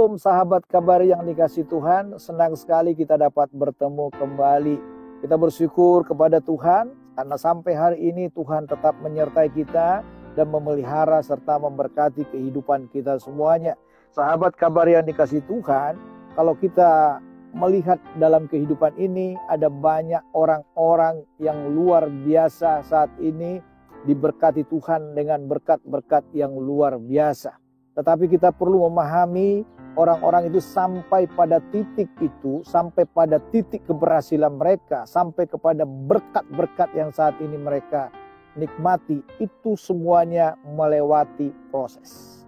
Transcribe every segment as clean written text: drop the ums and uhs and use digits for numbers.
Shalom sahabat kabar yang dikasihi Tuhan, senang sekali kita dapat bertemu kembali. Kita bersyukur kepada Tuhan karena sampai hari ini Tuhan tetap menyertai kita dan memelihara serta memberkati kehidupan kita semuanya. Sahabat kabar yang dikasihi Tuhan, kalau kita melihat dalam kehidupan ini ada banyak orang-orang yang luar biasa saat ini diberkati Tuhan dengan berkat-berkat yang luar biasa. Tetapi kita perlu memahami orang-orang itu sampai pada titik itu, sampai pada titik keberhasilan mereka, sampai kepada berkat-berkat yang saat ini mereka nikmati, itu semuanya melewati proses.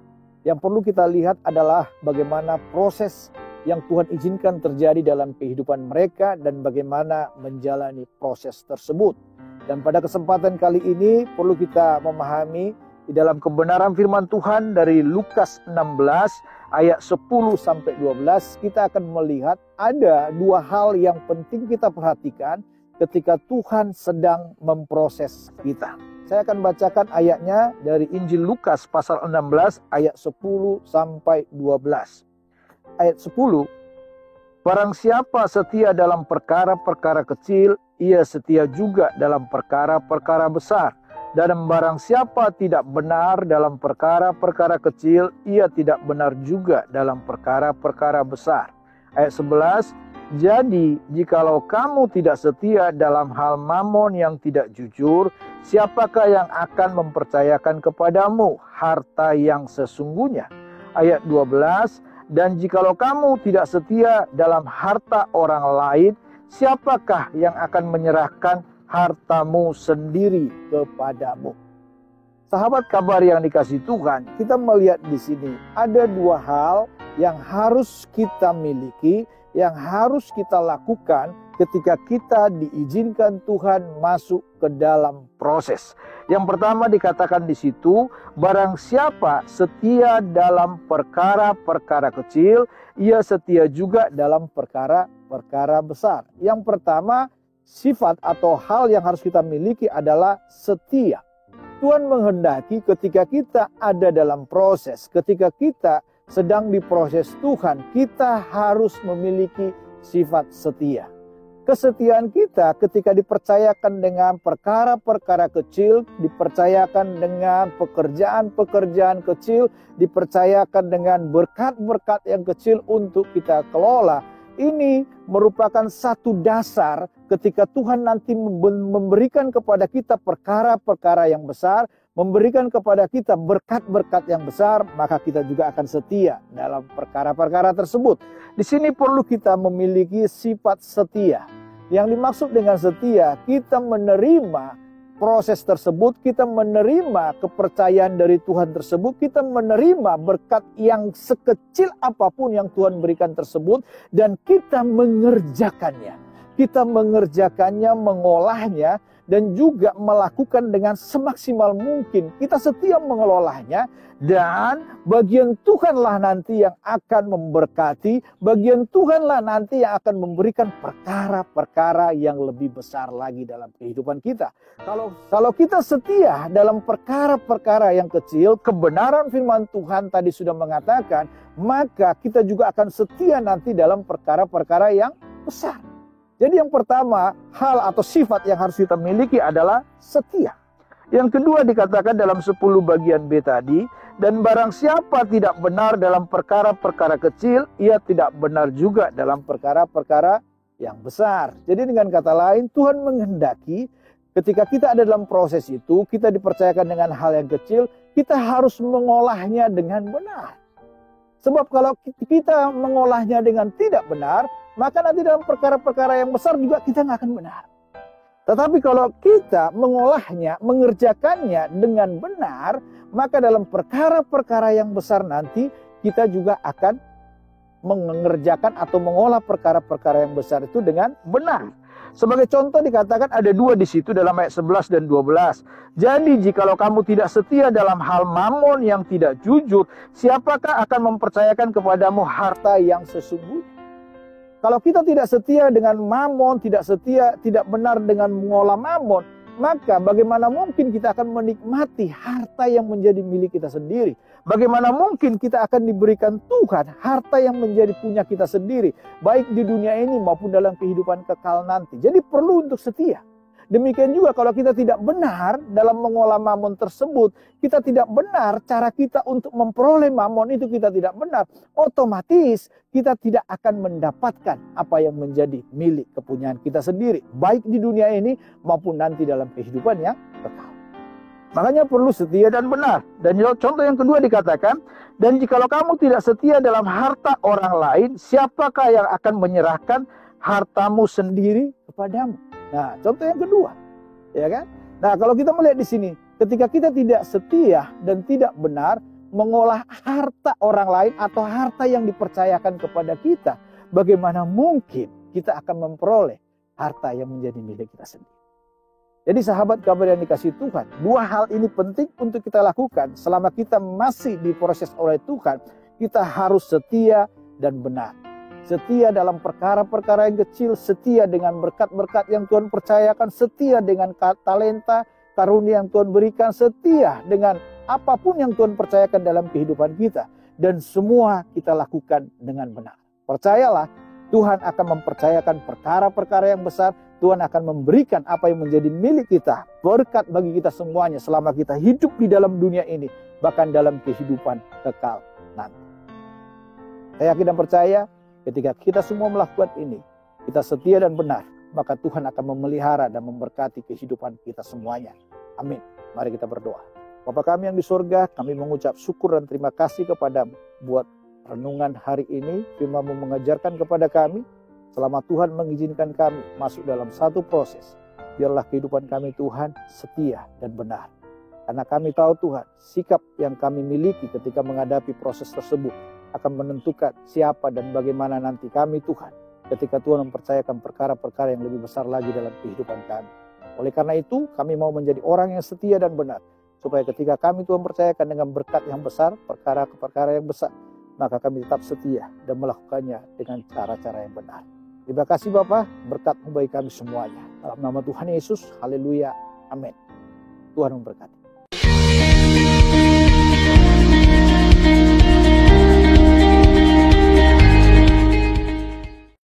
Yang perlu kita lihat adalah bagaimana proses yang Tuhan izinkan terjadi dalam kehidupan mereka dan bagaimana menjalani proses tersebut. Dan pada kesempatan kali ini perlu kita memahami di dalam kebenaran firman Tuhan dari Lukas 16 ayat 10-12 kita akan melihat ada dua hal yang penting kita perhatikan ketika Tuhan sedang memproses kita. Saya akan bacakan ayatnya dari Injil Lukas pasal 16 ayat 10-12. Ayat 10, barang siapa setia dalam perkara-perkara kecil, ia setia juga dalam perkara-perkara besar. Dan barang siapa tidak benar dalam perkara-perkara kecil, ia tidak benar juga dalam perkara-perkara besar. Ayat 11, jadi jikalau kamu tidak setia dalam hal mamon yang tidak jujur, siapakah yang akan mempercayakan kepadamu harta yang sesungguhnya? Ayat 12, dan jikalau kamu tidak setia dalam harta orang lain, siapakah yang akan menyerahkan hartamu sendiri kepadamu? Sahabat kabar yang dikasihi Tuhan, kita melihat di sini ada dua hal yang harus kita miliki, yang harus kita lakukan ketika kita diizinkan Tuhan masuk ke dalam proses. Yang pertama dikatakan di situ, barang siapa setia dalam perkara-perkara kecil, ia setia juga dalam perkara-perkara besar. Yang pertama, sifat atau hal yang harus kita miliki adalah setia. Tuhan menghendaki ketika kita ada dalam proses, ketika kita sedang diproses Tuhan, kita harus memiliki sifat setia. Kesetiaan kita ketika dipercayakan dengan perkara-perkara kecil, dipercayakan dengan pekerjaan-pekerjaan kecil, dipercayakan dengan berkat-berkat yang kecil untuk kita kelola. Ini merupakan satu dasar ketika Tuhan nanti memberikan kepada kita perkara-perkara yang besar, memberikan kepada kita berkat-berkat yang besar, maka kita juga akan setia dalam perkara-perkara tersebut. Di sini perlu kita memiliki sifat setia. Yang dimaksud dengan setia, kita menerima proses tersebut, kita menerima kepercayaan dari Tuhan tersebut, kita menerima berkat yang sekecil apapun yang Tuhan berikan tersebut, dan kita mengerjakannya. Kita mengerjakannya, mengolahnya, dan juga melakukan dengan semaksimal mungkin. Kita setia mengelolanya, dan bagian Tuhanlah nanti yang akan memberkati, bagian Tuhanlah nanti yang akan memberikan perkara-perkara yang lebih besar lagi dalam kehidupan kita. Kalau kita setia dalam perkara-perkara yang kecil, kebenaran firman Tuhan tadi sudah mengatakan, maka kita juga akan setia nanti dalam perkara-perkara yang besar. Jadi yang pertama, hal atau sifat yang harus kita miliki adalah setia. Yang kedua dikatakan dalam 10 bagian B tadi, dan barang siapa tidak benar dalam perkara-perkara kecil, ia tidak benar juga dalam perkara-perkara yang besar. Jadi dengan kata lain, Tuhan menghendaki ketika kita ada dalam proses itu, kita dipercayakan dengan hal yang kecil, kita harus mengolahnya dengan benar. Sebab kalau kita mengolahnya dengan tidak benar, maka nanti dalam perkara-perkara yang besar juga kita nggak akan benar. Tetapi kalau kita mengolahnya, mengerjakannya dengan benar, maka dalam perkara-perkara yang besar nanti kita juga akan mengerjakan atau mengolah perkara-perkara yang besar itu dengan benar. Sebagai contoh dikatakan ada dua di situ dalam ayat 11 dan 12. Jadi jikalau kamu tidak setia dalam hal mamon yang tidak jujur, siapakah akan mempercayakan kepadamu harta yang sesungguhnya? Kalau kita tidak setia dengan mamon, tidak setia, tidak benar dengan mengolah mamon, maka bagaimana mungkin kita akan menikmati harta yang menjadi milik kita sendiri? Bagaimana mungkin kita akan diberikan Tuhan harta yang menjadi punya kita sendiri, baik di dunia ini maupun dalam kehidupan kekal nanti. Jadi perlu untuk setia. Demikian juga kalau kita tidak benar dalam mengolah mamon tersebut, kita tidak benar cara kita untuk memperoleh mamon itu kita tidak benar, otomatis kita tidak akan mendapatkan apa yang menjadi milik kepunyaan kita sendiri, baik di dunia ini maupun nanti dalam kehidupan yang kekal. Makanya perlu setia dan benar. Dan contoh yang kedua dikatakan, dan jikalau kamu tidak setia dalam harta orang lain, siapakah yang akan menyerahkan hartamu sendiri kepadamu? Nah, contoh yang kedua, ya kan? Nah, kalau kita melihat di sini, ketika kita tidak setia dan tidak benar mengolah harta orang lain atau harta yang dipercayakan kepada kita, bagaimana mungkin kita akan memperoleh harta yang menjadi milik kita sendiri? Jadi sahabat kabar yang dikasihi Tuhan, dua hal ini penting untuk kita lakukan selama kita masih diproses oleh Tuhan. Kita harus setia dan benar. Setia dalam perkara-perkara yang kecil, setia dengan berkat-berkat yang Tuhan percayakan, setia dengan talenta, karunia yang Tuhan berikan, setia dengan apapun yang Tuhan percayakan dalam kehidupan kita. Dan semua kita lakukan dengan benar. Percayalah, Tuhan akan mempercayakan perkara-perkara yang besar, Tuhan akan memberikan apa yang menjadi milik kita, berkat bagi kita semuanya selama kita hidup di dalam dunia ini, bahkan dalam kehidupan kekal nanti. Saya yakin dan percaya, ketika kita semua melakukan ini, kita setia dan benar, maka Tuhan akan memelihara dan memberkati kehidupan kita semuanya. Amin. Mari kita berdoa. Bapa kami yang di surga, kami mengucap syukur dan terima kasih kepadamu buat renungan hari ini. Firman-Mu mengajarkan kepada kami, selama Tuhan mengizinkan kami masuk dalam satu proses, biarlah kehidupan kami Tuhan setia dan benar. Karena kami tahu Tuhan, sikap yang kami miliki ketika menghadapi proses tersebut akan menentukan siapa dan bagaimana nanti kami Tuhan, ketika Tuhan mempercayakan perkara-perkara yang lebih besar lagi dalam kehidupan kami. Oleh karena itu, kami mau menjadi orang yang setia dan benar, supaya ketika kami Tuhan percayakan dengan berkat yang besar, perkara-perkara yang besar, maka kami tetap setia dan melakukannya dengan cara-cara yang benar. Terima kasih Bapa, berkat-Mu bagi kami semuanya. Dalam nama Tuhan Yesus, haleluya, amin. Tuhan memberkati.